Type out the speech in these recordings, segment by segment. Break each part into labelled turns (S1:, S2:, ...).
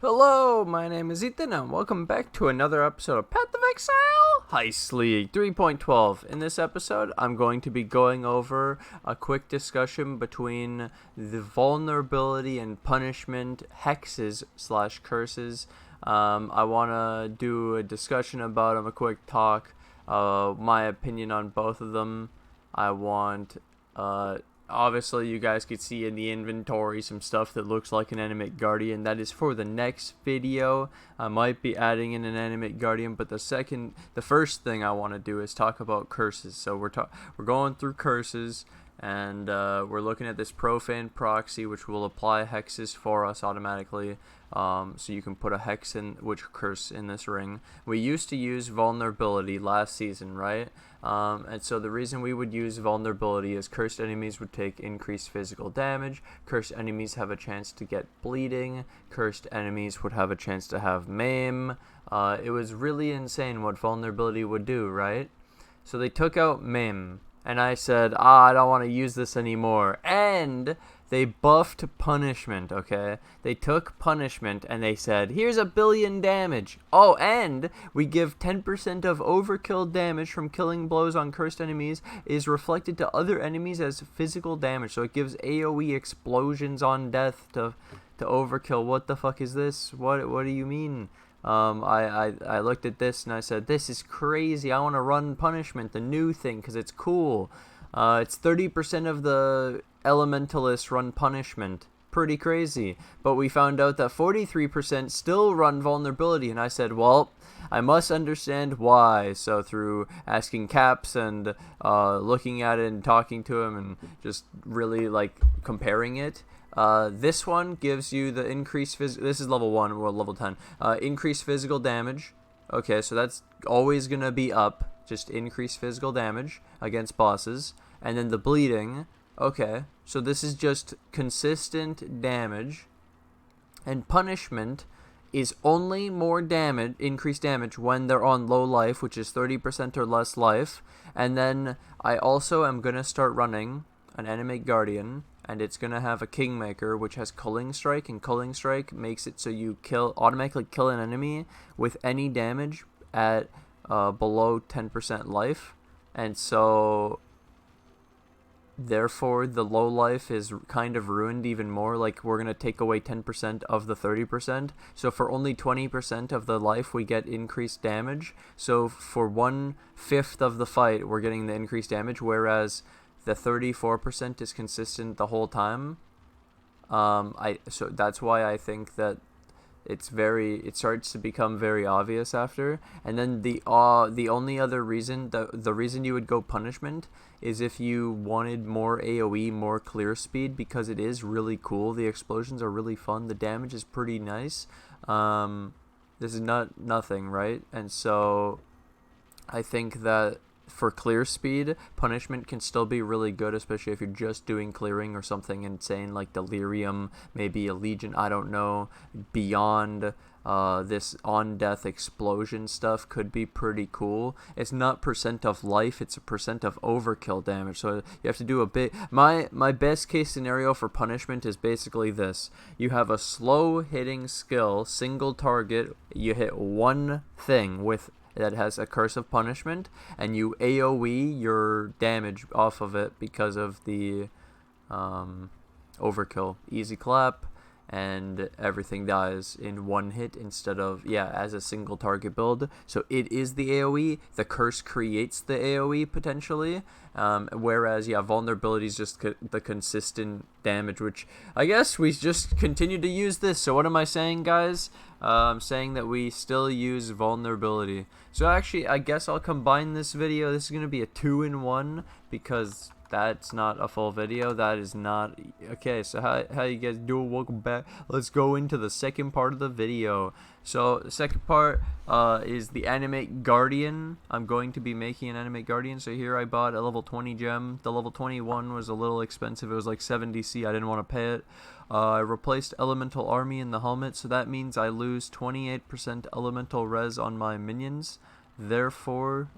S1: Hello, my name is Ethan, and welcome back to another episode of Path of Exile Heist League 3.12. In this episode, I'm going to be going over a quick discussion between the vulnerability and punishment hexes slash curses. I want to do a discussion about them, a quick talk, my opinion on both of them. I want, obviously, you guys could see in the inventory some stuff that looks like an Animate Guardian. That is for the next video. I might be adding in an Animate Guardian, but the first thing I want to do is talk about curses. So we're going through curses, and we're looking at this profane proxy, which will apply hexes for us automatically. So you can put a hex in which curse in this ring. We used to use vulnerability last season, right? And so the reason we would use vulnerability is cursed enemies would take increased physical damage, cursed enemies have a chance to get bleeding, cursed enemies would have a chance to have maim. It was really insane what vulnerability would do, right? So they took out maim, and I said, I don't want to use this anymore, and they buffed punishment, okay? They took punishment and they said, here's 1 billion damage. Oh, and we give 10% of overkill damage from killing blows on cursed enemies is reflected to other enemies as physical damage. So it gives AoE explosions on death to overkill. What the fuck is this? What do you mean? I looked at this and I said, this is crazy. I want to run punishment, the new thing, because it's cool. It's 30% of the elementalists run punishment. Pretty crazy. But we found out that 43% still run vulnerability, and I said, well, I must understand why. So through asking Caps and looking at it and talking to him and just really like comparing it, this one gives you the increased this is level 1 or level 10. Increased physical damage. Okay, so that's always gonna be up. Just increased physical damage against bosses. And then the bleeding. Okay, so this is just consistent damage. And punishment is only more damage, increased damage when they're on low life, which is 30% or less life. And then I also am gonna start running an Animate Guardian, and it's gonna have a Kingmaker, which has culling strike, and culling strike makes it so you automatically kill an enemy with any damage at below 10% life. And so therefore the low life is kind of ruined even more. Like, we're gonna take away 10% of the 30%, so for only 20% of the life we get increased damage. So for 1/5 of the fight we're getting the increased damage, whereas the 34% is consistent the whole time. So that's why I think that it starts to become very obvious after. And then the only other reason, the reason you would go punishment is if you wanted more AoE, more clear speed, because it is really cool. The explosions are really fun. The damage is pretty nice. This is nothing, right? And so I think that for clear speed, punishment can still be really good, especially if you're just doing clearing or something insane like Delirium, maybe a Legion, I don't know. Beyond this on-death explosion stuff could be pretty cool. It's not percent of life, it's a percent of overkill damage, so you have to do a bit. My best case scenario for punishment is basically this. You have a slow hitting skill, single target, you hit one thing with that has a curse of punishment, and you AoE your damage off of it because of the overkill. Easy clap, and everything dies in one hit instead of, as a single target build. So it is the AoE. The curse creates the AoE potentially, whereas vulnerability is just the consistent damage, which I guess we just continue to use this. So what am I saying, guys? I'm saying that we still use vulnerability. So actually, I guess I'll combine this video. This is going to be a 2-in-1 because that's not a full video. That is not okay. So how you guys doing? Welcome back. Let's go into the second part of the video. So the second part is the Animate Guardian. I'm going to be making an Animate Guardian. So here I bought a level 20 gem. The level 21 was a little expensive. It was like 70C. I didn't want to pay it. I replaced Elemental Army in the helmet, so that means I lose 28% Elemental Res on my minions. Therefore,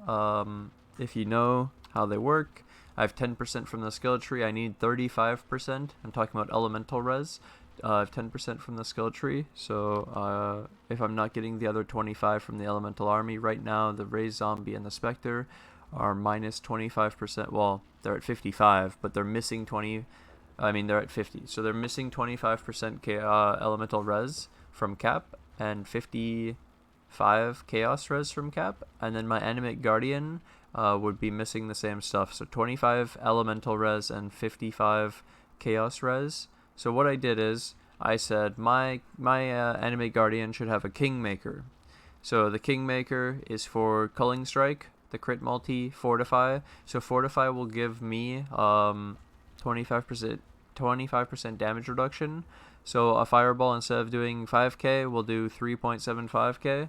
S1: if you know how they work, I have 10% from the skill tree. I need 35%. I'm talking about Elemental Res I have 10% from the skill tree, so if I'm not getting the other 25 from the elemental army, right now the raised zombie and the specter are minus 25%. Well, they're at 55, but they're missing 20. I mean, they're at 50, so they're missing 25% elemental res from cap and 55 chaos res from cap, and then my Animate Guardian would be missing the same stuff, so 25 elemental res and 55 chaos res. So what I did is I said my Animate Guardian should have a Kingmaker. So the Kingmaker is for Culling Strike, the crit multi, Fortify. So Fortify will give me 25% damage reduction. So a Fireball, instead of doing 5k, will do 3.75k.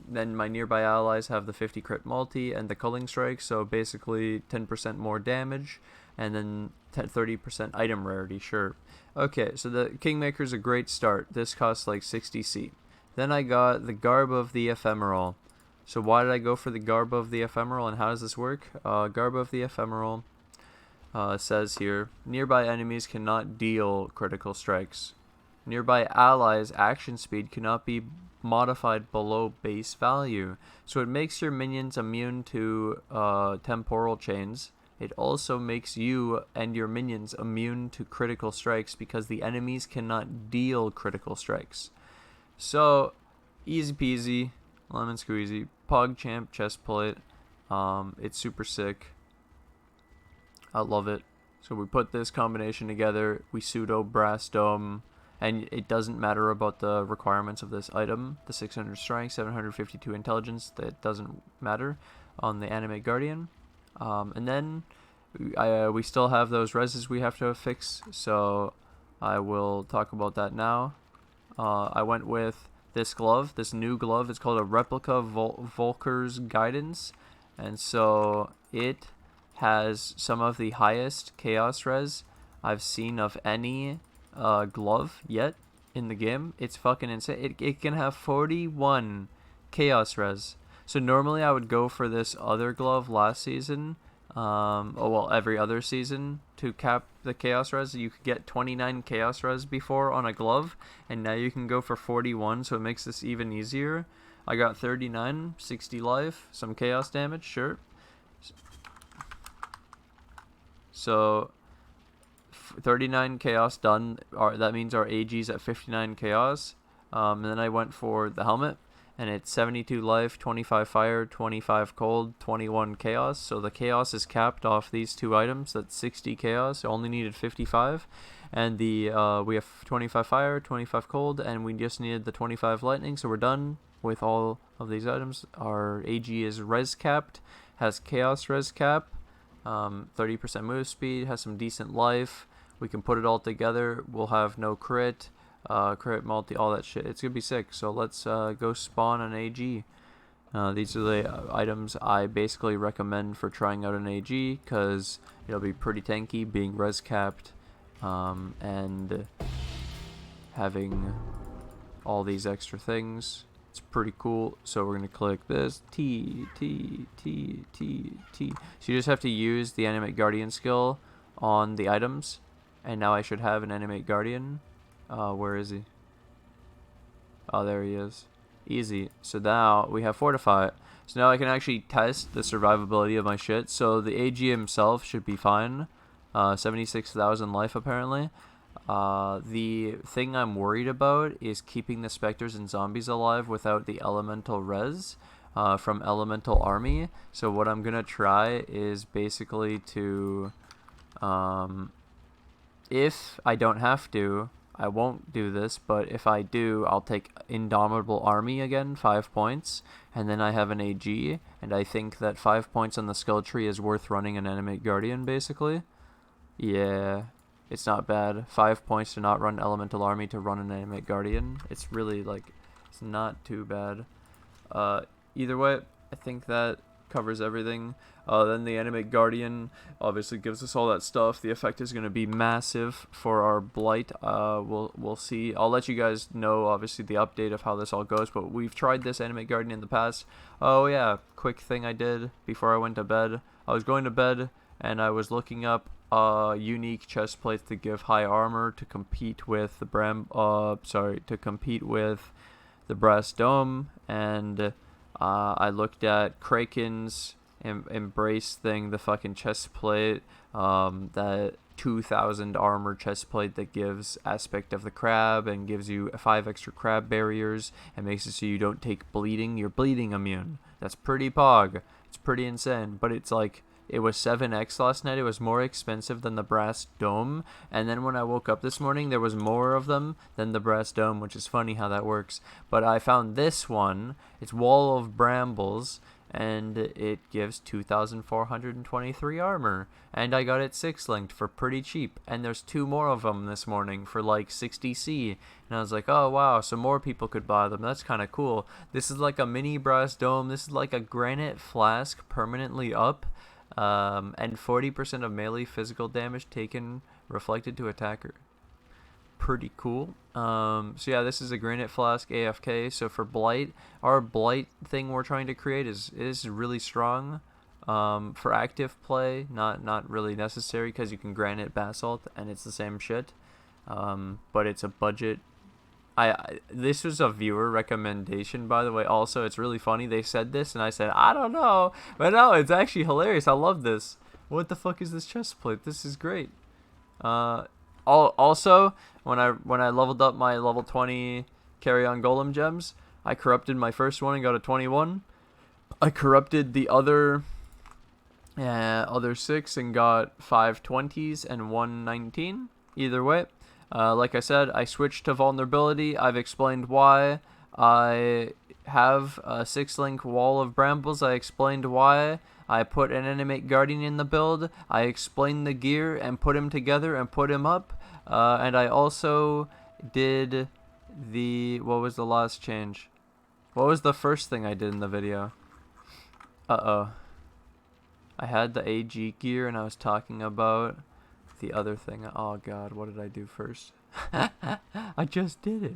S1: Then my nearby allies have the 50 crit multi and the Culling Strike, so basically 10% more damage, and then 30% item rarity, sure. Okay, so the Kingmaker is a great start. This costs like 60C. Then I got the Garb of the Ephemeral. So why did I go for the Garb of the Ephemeral, and how does this work? Garb of the Ephemeral says here, nearby enemies cannot deal critical strikes. Nearby allies' action speed cannot be modified below base value. So it makes your minions immune to temporal chains. It also makes you and your minions immune to critical strikes because the enemies cannot deal critical strikes. So, easy peasy, lemon squeezy, PogChamp chestplate. It's super sick. I love it. So we put this combination together, we pseudo brass dome, and it doesn't matter about the requirements of this item. The 600 strength, 752 intelligence, that doesn't matter on the Animate Guardian. And then we still have those reses we have to fix, so I will talk about that now. I went with this glove, this new glove. It's called a Replica Volker's Guidance, and so it has some of the highest chaos res I've seen of any glove yet in the game. It's fucking insane. It can have 41 chaos res. So normally I would go for this other glove last season, every other season, to cap the chaos res. You could get 29 chaos res before on a glove, and now you can go for 41, so it makes this even easier. I got 39, 60 life, some chaos damage, sure. So 39 chaos done. That means our AG's at 59 chaos. And then I went for the helmet, and it's 72 life, 25 fire, 25 cold, 21 chaos. So the chaos is capped off these two items. That's 60 chaos. I only needed 55. And we have 25 fire, 25 cold, and we just needed the 25 lightning. So we're done with all of these items. Our AG is res capped, has chaos res cap, 30% move speed, has some decent life. We can put it all together. We'll have no crit, crit multi, all that shit. It's gonna be sick. So let's go spawn an AG. These are the items I basically recommend for trying out an AG, because it'll be pretty tanky being res capped, and having all these extra things. It's pretty cool. So we're gonna click this T. So you just have to use the Animate Guardian skill on the items, and now I should have an Animate Guardian. Where is he? Oh, there he is. Easy. So now we have Fortify. So now I can actually test the survivability of my shit. So the AG himself should be fine. 76,000 life apparently. The thing I'm worried about is keeping the specters and zombies alive without the elemental res from elemental army. So what I'm gonna try is basically to, if I don't have to, I won't do this, but if I do, I'll take Indomitable Army again, 5 points, and then I have an AG, and I think that 5 points on the skill tree is worth running an Animate Guardian, basically. Yeah, it's not bad. 5 points to not run Elemental Army to run an Animate Guardian. It's really, like, it's not too bad. Either way, I think that covers everything. Then the Animate Guardian obviously gives us all that stuff. The effect is going to be massive for our Blight. We'll see. I'll let you guys know, obviously, the update of how this all goes, but we've tried this Animate Guardian in the past. Oh yeah, quick thing I did before I went to bed. I was going to bed, and I was looking up unique chest plates that give high armor to compete with the the brass dome, and I looked at Kraken's embrace thing, the fucking chest plate, that 2000 armor chest plate that gives aspect of the crab and gives you 5 extra crab barriers and makes it so you don't take bleeding. You're bleeding immune. That's pretty pog. It's pretty insane. But it's like, it was 7x last night. It was more expensive than the brass dome. And then when I woke up this morning, there was more of them than the brass dome, which is funny how that works. But I found this one. It's Wall of Brambles, and it gives 2,423 armor. And I got it 6-linked for pretty cheap. And there's 2 more of them this morning for like 60C. And I was like, oh wow, so more people could buy them. That's kind of cool. This is like a mini brass dome. This is like a granite flask permanently up. And 40% of melee physical damage taken reflected to attacker. Pretty cool. So yeah, this is a granite flask AFK. So for blight, our blight thing we're trying to create is really strong. For active play, not really necessary because you can granite basalt and it's the same shit. But it's a budget. This was a viewer recommendation, by the way. Also, it's really funny. They said this, and I said, I don't know. But no, it's actually hilarious. I love this. What the fuck is this chest plate? This is great. Also, when I leveled up my level 20 carry-on golem gems, I corrupted my first one and got a 21. I corrupted the other 6 and got 5 20s and 1 19. Either way. Like I said, I switched to vulnerability. I've explained why. I have a 6-link Wall of Brambles. I explained why. I put an Animate Guardian in the build. I explained the gear and put him together and put him up. And I also did what was the last change? What was the first thing I did in the video? I had the AG gear and I was talking about the other thing. Oh god, what did I do first? I just did it.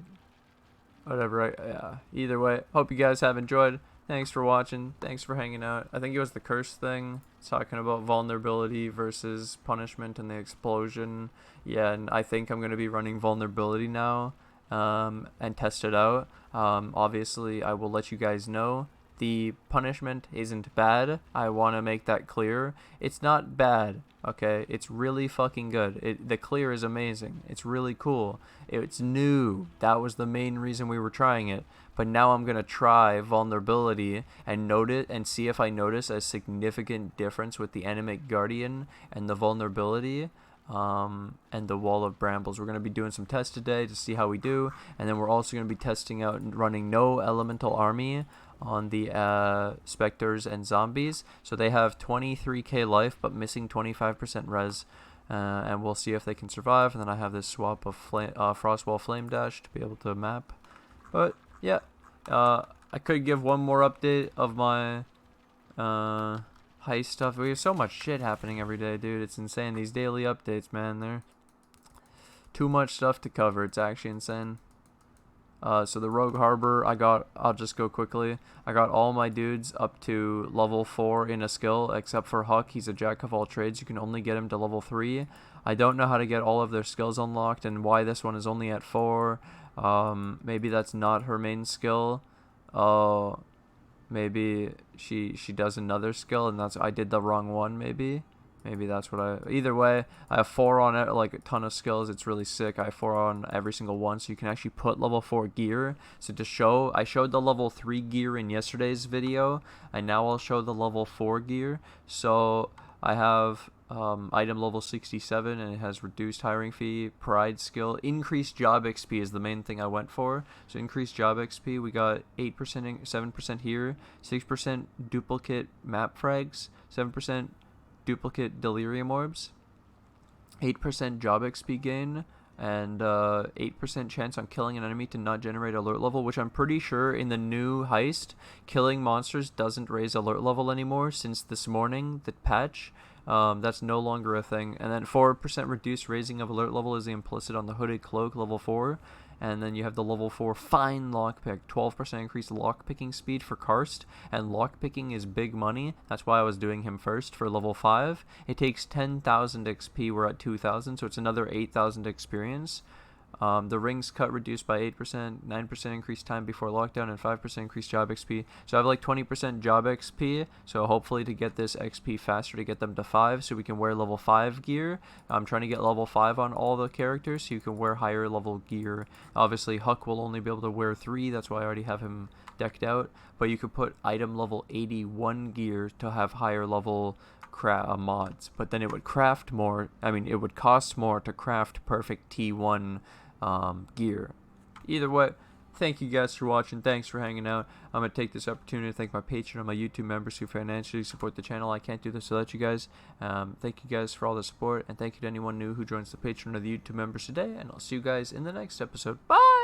S1: Whatever. Yeah. Either way, hope you guys have enjoyed. Thanks for watching. Thanks for hanging out. I think it was the curse thing. It's talking about vulnerability versus punishment and the explosion. Yeah, and I think I'm going to be running vulnerability now and test it out. Obviously, I will let you guys know. The punishment isn't bad. I want to make that clear. It's not bad, okay? It's really fucking good. The clear is amazing. It's really cool. It's new. That was the main reason we were trying it. But now I'm going to try vulnerability and note it and see if I notice a significant difference with the Animate Guardian and the vulnerability and the Wall of Brambles. We're going to be doing some tests today to see how we do. And then we're also going to be testing out and running no elemental army on the specters and zombies. So they have 23k life but missing 25% res, and we'll see if they can survive. And then I have this swap of Frostwall Flame Dash to be able to map. But yeah, I could give one more update of my heist stuff. We have so much shit happening every day, dude. It's insane. These daily updates, man, they're too much stuff to cover. It's actually insane. So the Rogue Harbor, I'll just go quickly. I got all my dudes up to level 4 in a skill, except for Huck. He's a jack of all trades. You can only get him to level 3. I don't know how to get all of their skills unlocked and why this one is only at 4. Maybe that's not her main skill. Maybe she does another skill and I did the wrong one, maybe. Maybe that's what either way, I have 4 on it, like a ton of skills. It's really sick. I have 4 on every single one, so you can actually put level 4 gear. So I showed the level 3 gear in yesterday's video, and now I'll show the level 4 gear. So I have item level 67, and it has reduced hiring fee, pride skill, increased job XP is the main thing I went for. So increased job XP, we got 8%, 7% here, 6% duplicate map frags, 7% duplicate delirium orbs, 8% job XP gain, and 8% chance on killing an enemy to not generate alert level, which I'm pretty sure in the new heist, killing monsters doesn't raise alert level anymore since this morning, the patch. That's no longer a thing. And then 4% reduced raising of alert level is the implicit on the hooded cloak level 4. And then you have the level 4 Fine Lockpick, 12% increased lockpicking speed for Karst, and lockpicking is big money. That's why I was doing him first for level 5. It takes 10,000 XP, we're at 2,000, so it's another 8,000 experience. The rings cut reduced by 8%, 9% increased time before lockdown, and 5% increased job XP. So I have like 20% job XP, so hopefully to get this XP faster to get them to 5 so we can wear level 5 gear. I'm trying to get level 5 on all the characters so you can wear higher level gear. Obviously Huck will only be able to wear 3, that's why I already have him decked out. But you could put item level 81 gear to have higher level mods. But then it would craft more, it would cost more to craft perfect T1 gear. Either way, thank you guys for watching. Thanks for hanging out. I'm going to take this opportunity to thank my Patreon and my YouTube members who financially support the channel. I can't do this without you guys. Thank you guys for all the support, and thank you to anyone new who joins the Patreon or the YouTube members today, and I'll see you guys in the next episode. Bye!